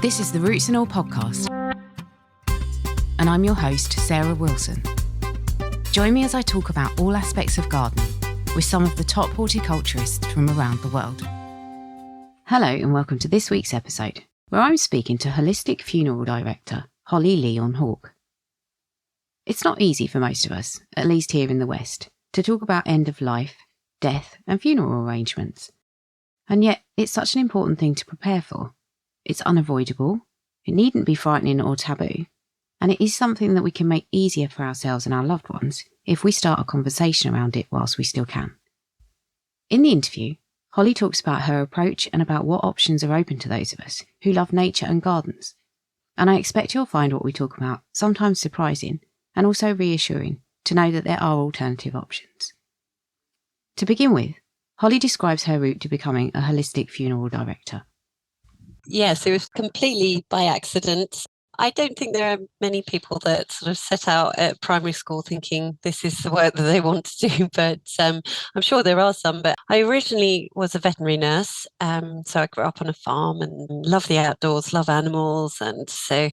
This is the Roots and All podcast, and I'm your host, Sarah Wilson. Join me as I talk about all aspects of gardening with some of the top horticulturists from around the world. Hello and welcome to this week's episode, where I'm speaking to holistic funeral director Holly Lyon-Hawk. It's not easy for most of us, at least here in the West, to talk about end of life, death and funeral arrangements. And yet it's such an important thing to prepare for. It's unavoidable, it needn't be frightening or taboo, and it is something that we can make easier for ourselves and our loved ones if we start a conversation around it whilst we still can. In the interview, Holly talks about her approach and about what options are open to those of us who love nature and gardens. And I expect you'll find what we talk about sometimes surprising and also reassuring to know that there are alternative options. To begin with, Holly describes her route to becoming a holistic funeral director. Yes, it was completely by accident. I don't think there are many people that sort of set out at primary school thinking this is the work that they want to do, but I'm sure there are some. But I originally was a veterinary nurse, so I grew up on a farm and love the outdoors, love animals, and so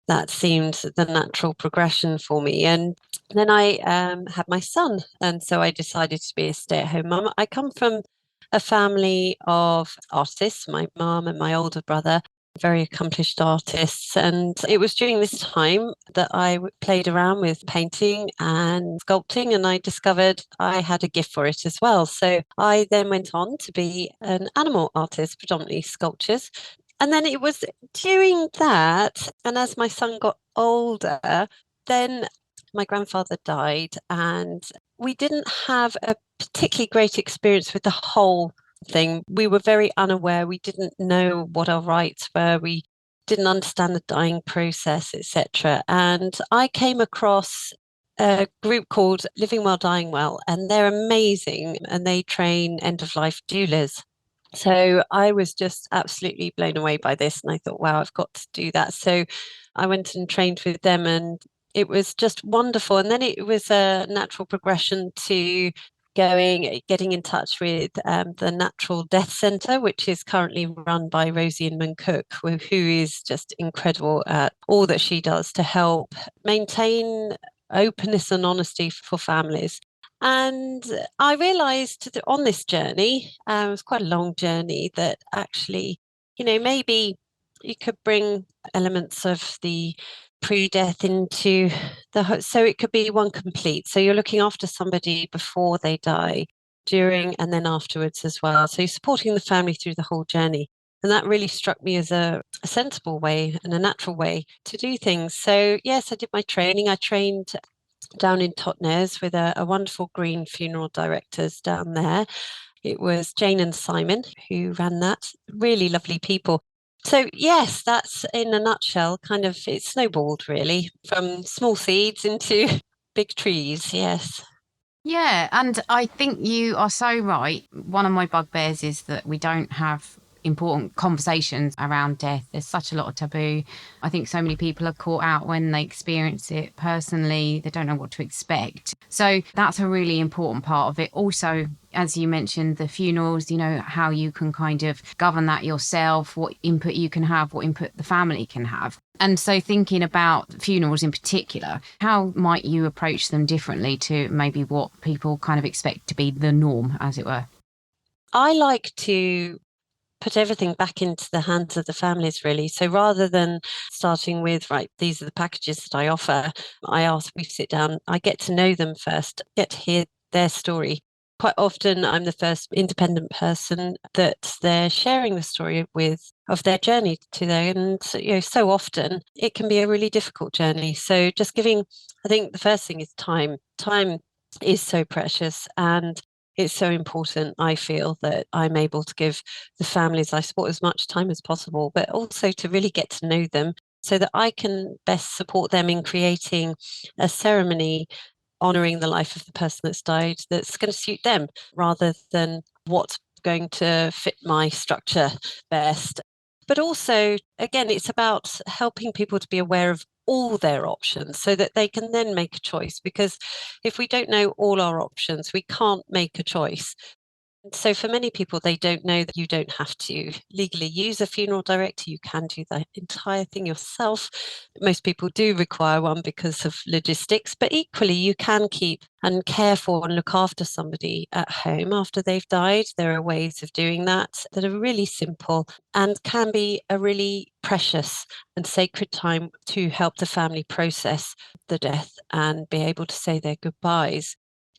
that seemed the natural progression for me. And then I had my son, and so I decided to be a stay-at-home mum. I come from a family of artists, my mum and my older brother, very accomplished artists. And it was during this time that I played around with painting and sculpting, and I discovered I had a gift for it as well. So I then went on to be an animal artist, predominantly sculptures. And then it was during that, and as my son got older, then my grandfather died, and we didn't have a particularly great experience with the whole thing. We were very unaware. We didn't know what our rights were. We didn't understand the dying process, etc. And I came across a group called Living Well, Dying Well, and they're amazing, and they train end-of-life doulas. So I was just absolutely blown away by this, and I thought, wow, I've got to do that. So I went and trained with them, and it was just wonderful. And then it was a natural progression to getting in touch with the Natural Death Centre, which is currently run by Rosie Inman Cook, who is just incredible at all that she does to help maintain openness and honesty for families. And I realised that on this journey, it was quite a long journey, that actually, maybe you could bring elements of the pre-death into so it could be one complete. So you're looking after somebody before they die, during, and then afterwards as well. So you're supporting the family through the whole journey. And that really struck me as a sensible way and a natural way to do things. So yes, I did my training. I trained down in Totnes with a wonderful green funeral directors down there. It was Jane and Simon who ran that. Really lovely people. So yes, that's in a nutshell, kind of, it snowballed really from small seeds into big trees. Yes. Yeah, and I think you are so right. One of my bugbears is that we don't have important conversations around death. There's such a lot of taboo. I think so many people are caught out when they experience it personally. They don't know what to expect. So that's a really important part of it. Also, as you mentioned, the funerals, how you can kind of govern that yourself, what input you can have, what input the family can have. And so thinking about funerals in particular, how might you approach them differently to maybe what people kind of expect to be the norm, as it were? I like to put everything back into the hands of the families, really. So rather than starting with, right, these are the packages that I offer, we sit down, I get to know them first, get to hear their story. Quite often I'm the first independent person that they're sharing the story with, of their journey to there. And so often it can be a really difficult journey. So just giving, I think the first thing is time. Time is so precious, and it's so important, I feel, that I'm able to give the families I support as much time as possible, but also to really get to know them so that I can best support them in creating a ceremony honouring the life of the person that's died that's going to suit them, rather than what's going to fit my structure best. But also, again, it's about helping people to be aware of all their options so that they can then make a choice. Because if we don't know all our options, we can't make a choice. So for many people, they don't know that you don't have to legally use a funeral director. You can do the entire thing yourself. Most people do require one because of logistics, but equally you can keep and care for and look after somebody at home after they've died. There are ways of doing that that are really simple and can be a really precious and sacred time to help the family process the death and be able to say their goodbyes.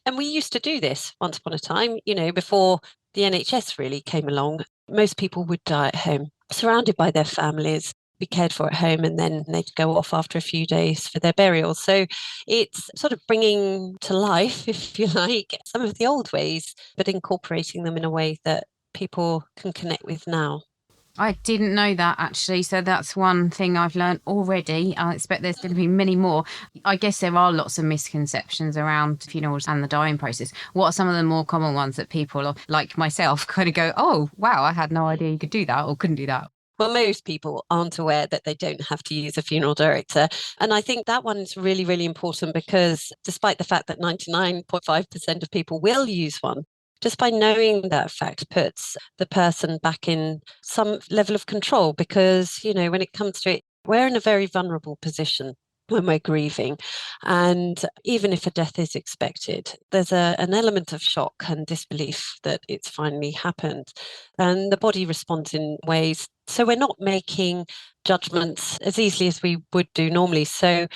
And we used to do this once upon a time, before the NHS really came along. Most people would die at home, surrounded by their families, be cared for at home, and then they'd go off after a few days for their burial. So it's sort of bringing to life, if you like, some of the old ways, but incorporating them in a way that people can connect with now. I didn't know that actually. So that's one thing I've learned already. I expect there's going to be many more. I guess there are lots of misconceptions around funerals and the dying process. What are some of the more common ones that people like myself kind of go, oh, wow, I had no idea you could do that or couldn't do that? Well, most people aren't aware that they don't have to use a funeral director. And I think that one is really, really important because despite the fact that 99.5% of people will use one, just by knowing that fact puts the person back in some level of control because, when it comes to it, we're in a very vulnerable position when we're grieving. And even if a death is expected, there's an element of shock and disbelief that it's finally happened. And the body responds in ways. So we're not making judgments as easily as we would do normally. So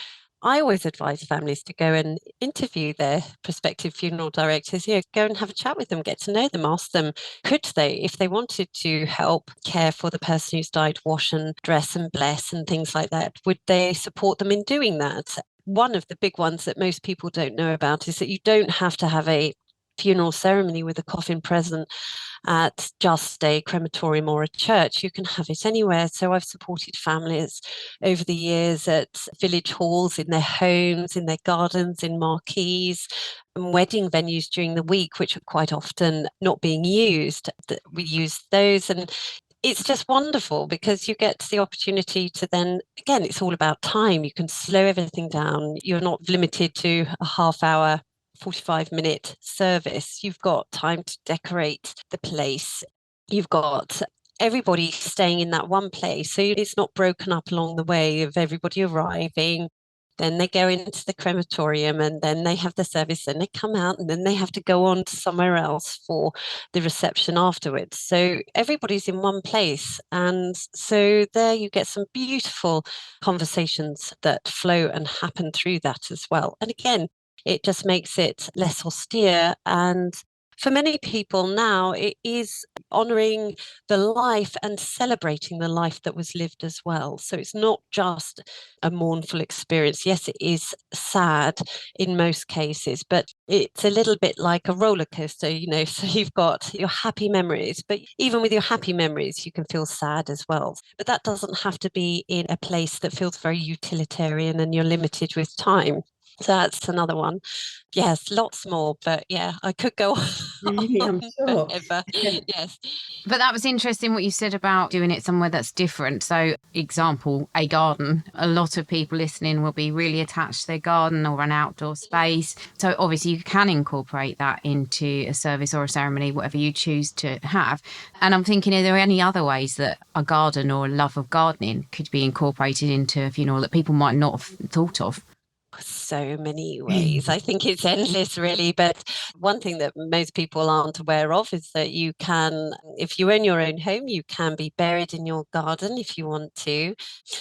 I always advise families to go and interview their prospective funeral directors, go and have a chat with them, get to know them, ask them, could they, if they wanted to help care for the person who's died, wash and dress and bless and things like that, would they support them in doing that? One of the big ones that most people don't know about is that you don't have to have a funeral ceremony with a coffin present at just a crematorium or a church. You can have it anywhere. So I've supported families over the years at village halls, in their homes, in their gardens, in marquees, and wedding venues during the week, which are quite often not being used. We use those, and it's just wonderful because you get the opportunity to then, again, it's all about time. You can slow everything down. You're not limited to a half hour 45-minute service. You've got time to decorate the place. You've got everybody staying in that one place. So it's not broken up along the way of everybody arriving. Then they go into the crematorium and then they have the service and they come out and then they have to go on to somewhere else for the reception afterwards. So everybody's in one place. And so there you get some beautiful conversations that flow and happen through that as well. And again, it just makes it less austere. And for many people now, it is honouring the life and celebrating the life that was lived as well. So it's not just a mournful experience. Yes, it is sad in most cases, but it's a little bit like a roller coaster, so you've got your happy memories, but even with your happy memories, you can feel sad as well. But that doesn't have to be in a place that feels very utilitarian and you're limited with time. So that's another one. Yes, lots more, but yeah, I could go I'm on sure. forever. Yes. But that was interesting what you said about doing it somewhere that's different. So, example, a garden. A lot of people listening will be really attached to their garden or an outdoor space. So, obviously, you can incorporate that into a service or a ceremony, whatever you choose to have. And I'm thinking, are there any other ways that a garden or a love of gardening could be incorporated into a funeral that people might not have thought of? So many ways. I think it's endless, really. But one thing that most people aren't aware of is that you can, if you own your own home, you can be buried in your garden if you want to.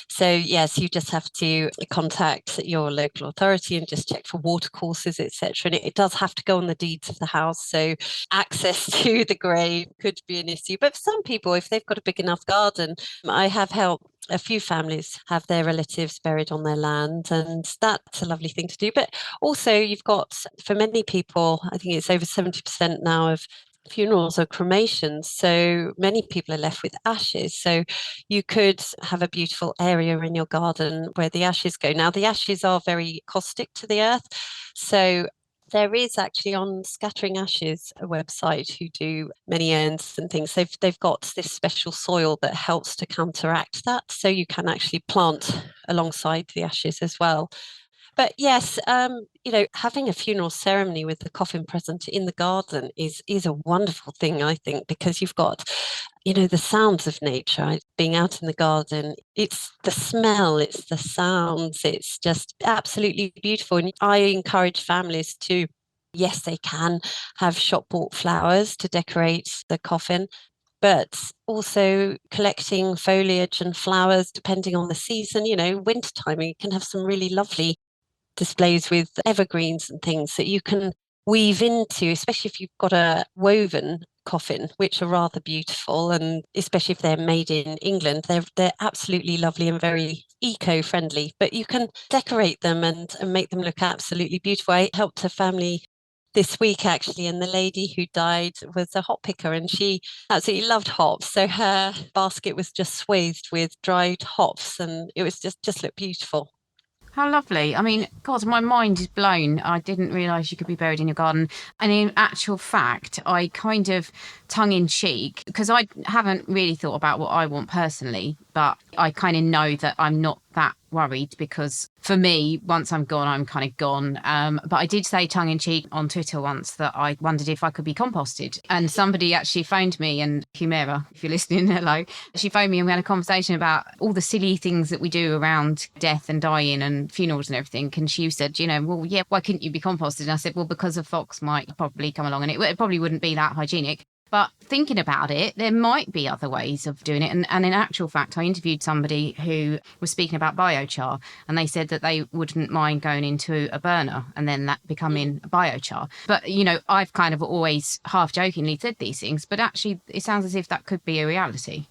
So, yes, you just have to contact your local authority and just check for watercourses, etc. And it does have to go on the deeds of the house. So, access to the grave could be an issue. But for some people, if they've got a big enough garden, I have helped a few families have their relatives buried on their land, and that's a lovely thing to do. But also, you've got, for many people, I think it's over 70% now of funerals or cremations. So many people are left with ashes. So you could have a beautiful area in your garden where the ashes go. Now, the ashes are very caustic to the earth. So there is actually on Scattering Ashes, a website who do many urns and things. They've got this special soil that helps to counteract that. So you can actually plant alongside the ashes as well. But yes, having a funeral ceremony with the coffin present in the garden is a wonderful thing, I think, because you've got, the sounds of nature, being out in the garden. It's the smell, it's the sounds, it's just absolutely beautiful. And I encourage families to, yes, they can have shop bought flowers to decorate the coffin, but also collecting foliage and flowers depending on the season. Wintertime, you can have some really lovely displays with evergreens and things that you can weave into, especially if you've got a woven coffin, which are rather beautiful, and especially if they're made in England, they're absolutely lovely and very eco-friendly. But you can decorate them and make them look absolutely beautiful. I helped a family this week actually, and the lady who died was a hop picker, and she absolutely loved hops. So her basket was just swathed with dried hops, and it was just looked beautiful. How lovely. I mean, God, my mind is blown. I didn't realise you could be buried in your garden. And in actual fact, I kind of tongue in cheek, because I haven't really thought about what I want personally, but I kind of know that I'm not that worried, because for me, once I'm gone, I'm kind of gone. But I did say tongue in cheek on Twitter once that I wondered if I could be composted. And somebody actually phoned me, and Humera, if you're listening, hello. She phoned me and we had a conversation about all the silly things that we do around death and dying and funerals and everything. And she said, well, yeah, why couldn't you be composted? And I said, well, because a fox might probably come along, and it probably wouldn't be that hygienic. But thinking about it, there might be other ways of doing it. And in actual fact, I interviewed somebody who was speaking about biochar, and they said that they wouldn't mind going into a burner and then that becoming biochar. But, I've kind of always half jokingly said these things, but actually it sounds as if that could be a reality.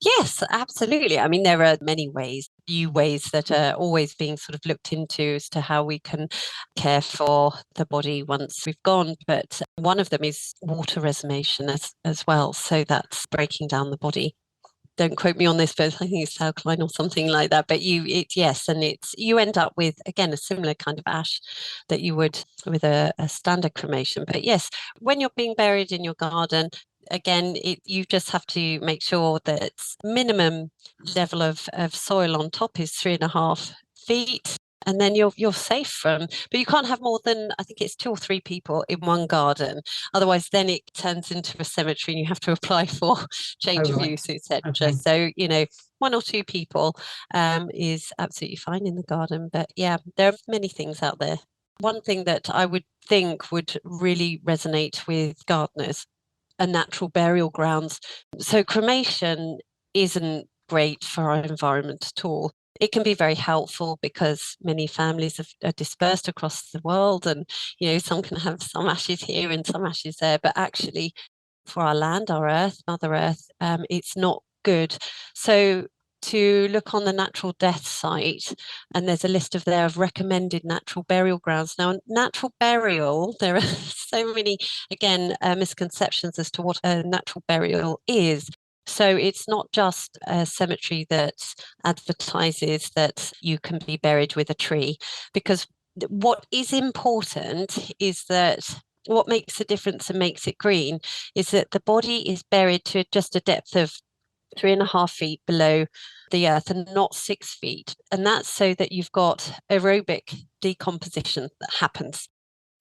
Yes, absolutely. I mean, there are many ways, new ways that are always being sort of looked into as to how we can care for the body once we've gone. But one of them is water resumation as well. So that's breaking down the body. Don't quote me on this, but I think it's alkaline or something like that. But yes, and you end up with, again, a similar kind of ash that you would with a standard cremation. But yes, when you're being buried in your garden, again, you just have to make sure that minimum level of soil on top is 3.5 feet. And then you're safe from, but you can't have more than, I think it's 2 or 3 people in one garden. Otherwise, then it turns into a cemetery and you have to apply for change of use, etc. Okay. So, 1 or 2 people is absolutely fine in the garden. But yeah, there are many things out there. One thing that I would think would really resonate with gardeners are natural burial grounds. So cremation isn't great for our environment at all. It can be very helpful because many families are dispersed across the world, and some can have some ashes here and some ashes there, but actually for our land, our earth, Mother Earth, it's not good. So to look on the natural death site, and there's a list there of recommended natural burial grounds. Now, natural burial, there are so many, again, misconceptions as to what a natural burial is. So it's not just a cemetery that advertises that you can be buried with a tree, because what is important is that what makes a difference and makes it green is that the body is buried to just a depth of 3.5 feet below the earth and not 6 feet. And that's so that you've got aerobic decomposition that happens.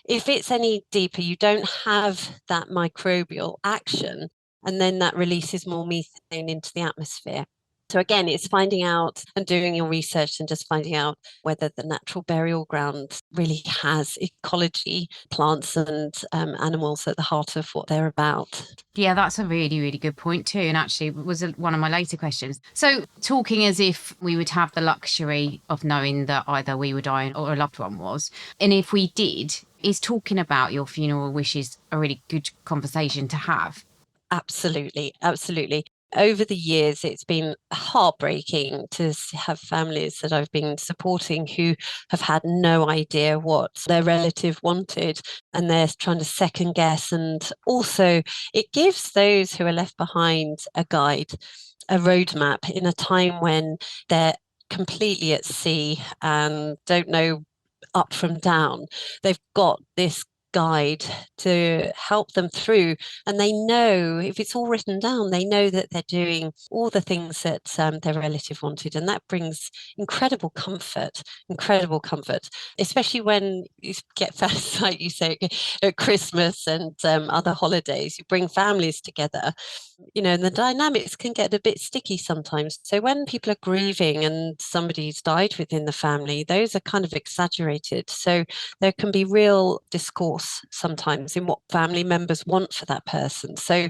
If it's any deeper, you don't have that microbial action, and then that releases more methane into the atmosphere. So again, it's finding out and doing your research and just finding out whether the natural burial ground really has ecology, plants and animals at the heart of what they're about. Yeah, that's a really, really good point too. And actually was one of my later questions. So talking as if we would have the luxury of knowing that either we would die or a loved one was. And if we did, is talking about your funeral wishes a really good conversation to have? Absolutely, absolutely. Over the years, it's been heartbreaking to have families that I've been supporting who have had no idea what their relative wanted, and they're trying to second guess. And also, it gives those who are left behind a guide, a roadmap in a time when they're completely at sea and don't know up from down. They've got this guide to help them through. And they know, if it's all written down, they know that they're doing all the things that their relative wanted. And that brings incredible comfort, especially when you get fast, like you say, at Christmas and other holidays. You bring families together, and the dynamics can get a bit sticky sometimes. So when people are grieving and somebody's died within the family, those are kind of exaggerated. So there can be real discourse sometimes in what family members want for that person. So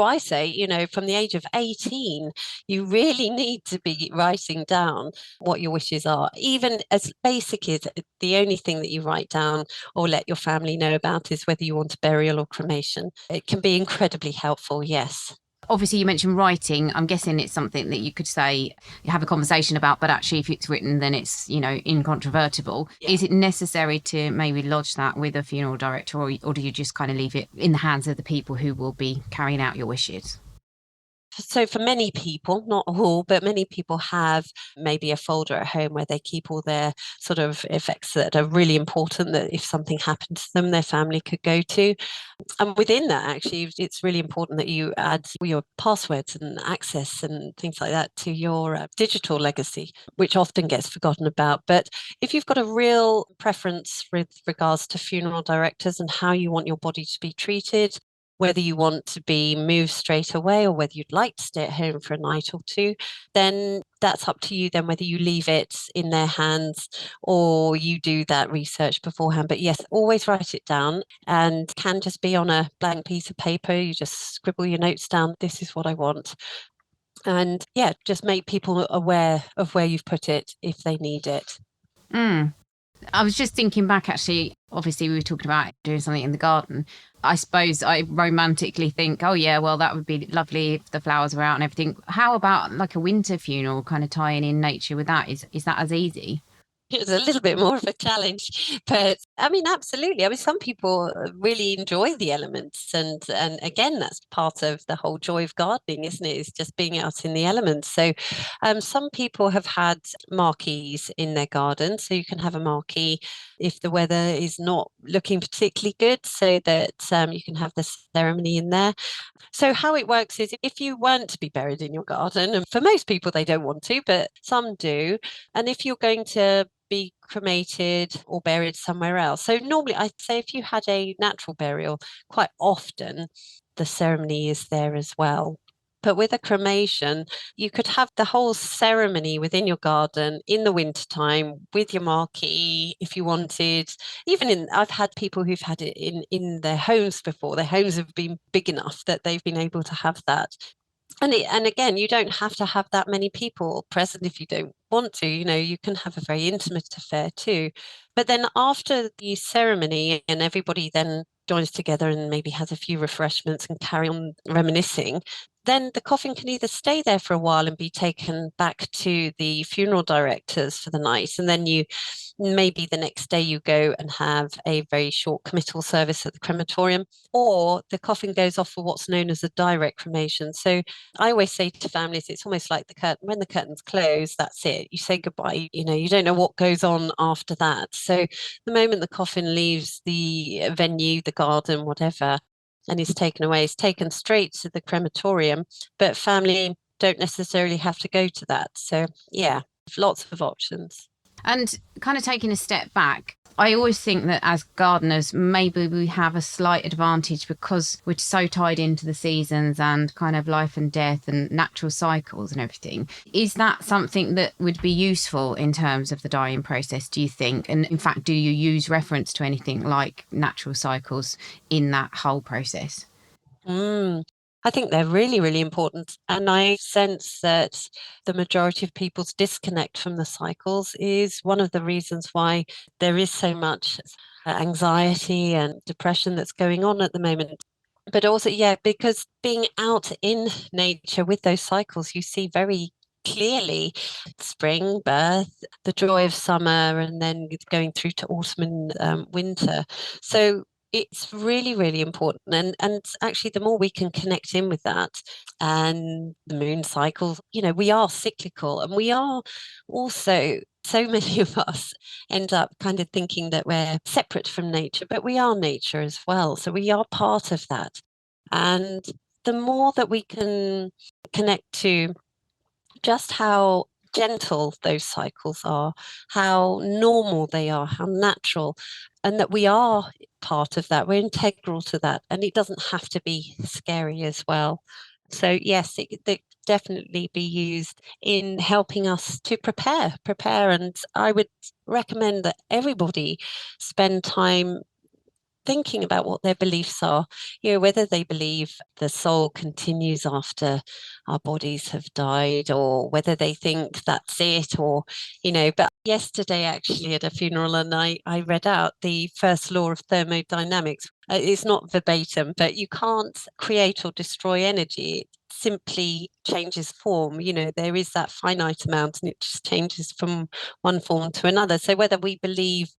I say, from the age of 18, you really need to be writing down what your wishes are. Even as basic as the only thing that you write down or let your family know about is whether you want a burial or cremation. It can be incredibly helpful, yes. Obviously, you mentioned writing. I'm guessing it's something that you could say, you have a conversation about, but actually if it's written, then it's, incontrovertible. Yeah. Is it necessary to maybe lodge that with a funeral director, or do you just kind of leave it in the hands of the people who will be carrying out your wishes? So for many people, not all, but many people have maybe a folder at home where they keep all their sort of effects that are really important, that if something happened to them, their family could go to. And within that, actually, it's really important that you add your passwords and access and things like that to your digital legacy, which often gets forgotten about. But if you've got a real preference with regards to funeral directors and how you want your body to be treated, whether you want to be moved straight away or whether you'd like to stay at home for a night or two, then that's up to you then whether you leave it in their hands or you do that research beforehand. But yes, always write it down, and can just be on a blank piece of paper. You just scribble your notes down. This is what I want. And yeah, just make people aware of where you've put it if they need it. I was just thinking back, actually, obviously we were talking about doing something in the garden. I suppose I romantically think, oh yeah, well, that would be lovely if the flowers were out and everything. How about like a winter funeral, kind of tying in nature with that? Is that as easy? It's a little bit more of a challenge, but I mean, absolutely. I mean, some people really enjoy the elements, and again, that's part of the whole joy of gardening, isn't it? Is just being out in the elements. So, some people have had marquees in their garden, so you can have a marquee if the weather is not looking particularly good, so that you can have the ceremony in there. So how it works is if you weren't to be buried in your garden, and for most people they don't want to, but some do, and if you're going to be cremated or buried somewhere else. So normally I'd say if you had a natural burial, quite often the ceremony is there as well. But with a cremation, you could have the whole ceremony within your garden in the wintertime with your marquee if you wanted. I've had people who've had it in their homes before. Their homes have been big enough that they've been able to have that. And again, you don't have to have that many people present if you don't want to. You can have a very intimate affair too. But then after the ceremony and everybody then joins together and maybe has a few refreshments and carry on reminiscing, then the coffin can either stay there for a while and be taken back to the funeral directors for the night. And then maybe the next day you go and have a very short committal service at the crematorium, or the coffin goes off for what's known as a direct cremation. So I always say to families, it's almost like the curtain. When the curtains close, that's it. You say goodbye. You don't know what goes on after that. So the moment the coffin leaves the venue, the garden, whatever, and is taken away, is taken straight to the crematorium. But family don't necessarily have to go to that. So yeah, lots of options. And kind of taking a step back, I always think that as gardeners, maybe we have a slight advantage because we're so tied into the seasons and kind of life and death and natural cycles and everything. Is that something that would be useful in terms of the dying process, do you think? And in fact, do you use reference to anything like natural cycles in that whole process? I think they're really, really important. And I sense that the majority of people's disconnect from the cycles is one of the reasons why there is so much anxiety and depression that's going on at the moment. But also, yeah, because being out in nature with those cycles, you see very clearly spring, birth, the joy of summer, and then going through to autumn and winter. So it's really, really important. And actually, the more we can connect in with that and the moon cycles, we are cyclical, and we are also So many of us end up kind of thinking that we're separate from nature, but we are nature as well. So we are part of that. And the more that we can connect to just how gentle those cycles are, how normal they are, how natural, and that we are part of that, we're integral to that, and it doesn't have to be scary as well. So yes, it definitely be used in helping us to prepare. And I would recommend that everybody spend time thinking about what their beliefs are, whether they believe the soul continues after our bodies have died, or whether they think that's it, or, but yesterday actually at a funeral, and I read out the first law of thermodynamics. It's not verbatim, but you can't create or destroy energy. It simply changes form. There is that finite amount, and it just changes from one form to another. So whether we believe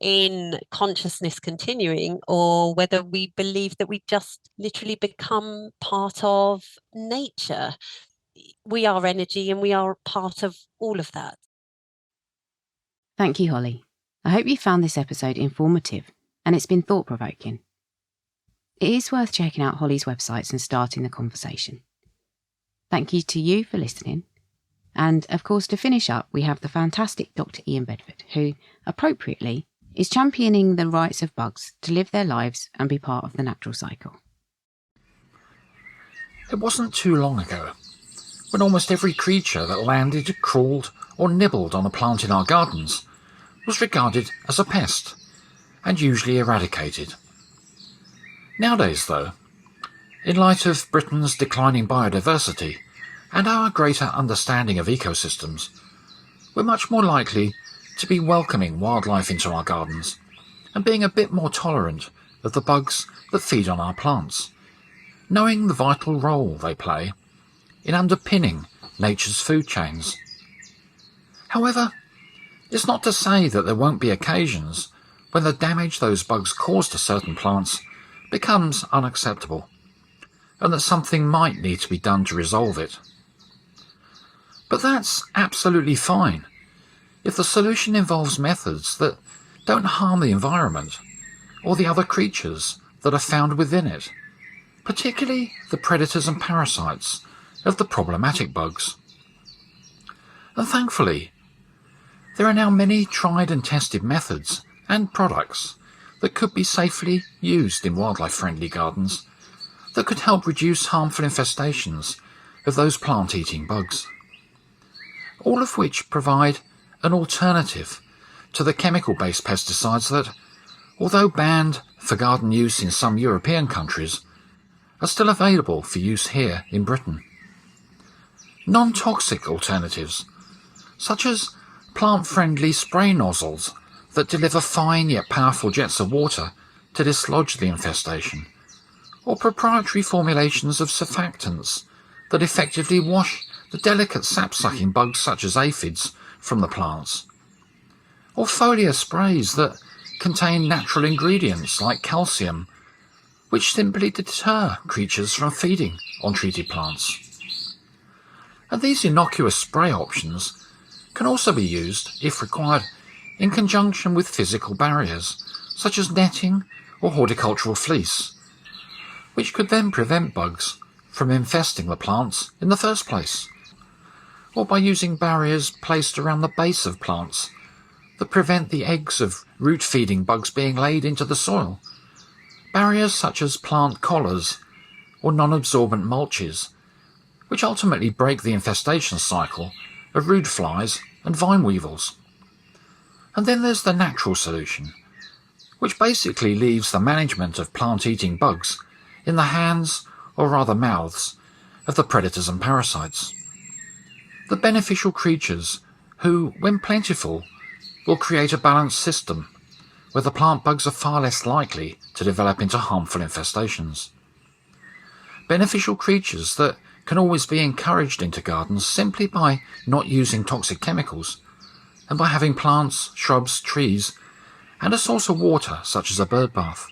in consciousness continuing, or whether we believe that we just literally become part of nature, we are energy and we are part of all of that. Thank you, Holly. I hope you found this episode informative and it's been thought-provoking. It is worth checking out Holly's websites and starting the conversation. Thank you to you for listening. And of course, to finish up, we have the fantastic Dr. Ian Bedford, who, appropriately, is championing the rights of bugs to live their lives and be part of the natural cycle. It wasn't too long ago when almost every creature that landed, crawled or nibbled on a plant in our gardens was regarded as a pest and usually eradicated. Nowadays, though, in light of Britain's declining biodiversity and our greater understanding of ecosystems, we're much more likely to be welcoming wildlife into our gardens and being a bit more tolerant of the bugs that feed on our plants, knowing the vital role they play in underpinning nature's food chains. However, it's not to say that there won't be occasions when the damage those bugs cause to certain plants becomes unacceptable, and that something might need to be done to resolve it. But that's absolutely fine if the solution involves methods that don't harm the environment or the other creatures that are found within it, particularly the predators and parasites of the problematic bugs. And thankfully, there are now many tried and tested methods and products that could be safely used in wildlife-friendly gardens that could help reduce harmful infestations of those plant-eating bugs, all of which provide an alternative to the chemical-based pesticides that, although banned for garden use in some European countries, are still available for use here in Britain. Non-toxic alternatives, such as plant-friendly spray nozzles that deliver fine yet powerful jets of water to dislodge the infestation, or proprietary formulations of surfactants that effectively wash the delicate sap-sucking bugs such as aphids from the plants, or foliar sprays that contain natural ingredients like calcium, which simply deter creatures from feeding on treated plants. And these innocuous spray options can also be used, if required, in conjunction with physical barriers, such as netting or horticultural fleece, which could then prevent bugs from infesting the plants in the first place, or by using barriers placed around the base of plants that prevent the eggs of root-feeding bugs being laid into the soil, barriers such as plant collars or non-absorbent mulches, which ultimately break the infestation cycle of root flies and vine weevils. And then there's the natural solution, which basically leaves the management of plant-eating bugs in the hands, or rather mouths, of the predators and parasites. The beneficial creatures who, when plentiful, will create a balanced system where the plant bugs are far less likely to develop into harmful infestations. Beneficial creatures that can always be encouraged into gardens simply by not using toxic chemicals and by having plants, shrubs, trees, and a source of water such as a bird bath.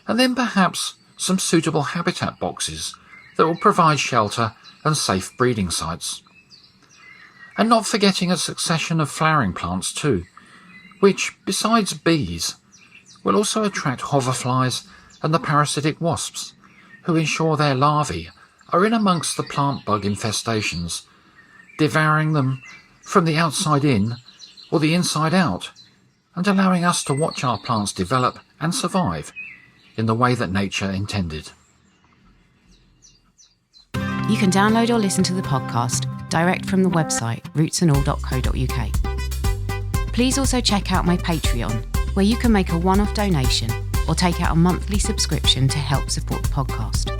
And then perhaps some suitable habitat boxes that will provide shelter and safe breeding sites. And not forgetting a succession of flowering plants too, which, besides bees, will also attract hoverflies and the parasitic wasps, who ensure their larvae are in amongst the plant bug infestations, devouring them from the outside in or the inside out, and allowing us to watch our plants develop and survive in the way that nature intended. You can download or listen to the podcast direct from the website rootsandall.co.uk. Please also check out my Patreon, where you can make a one-off donation or take out a monthly subscription to help support the podcast.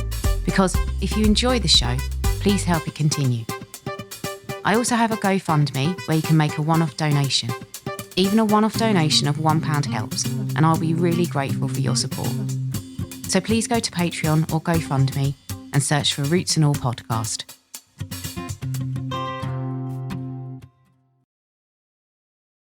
Because if you enjoy the show, please help it continue. I also have a GoFundMe where you can make a one-off donation. Even a one-off donation of £1 helps, and I'll be really grateful for your support. So please go to Patreon or GoFundMe and search for Roots and All Podcast.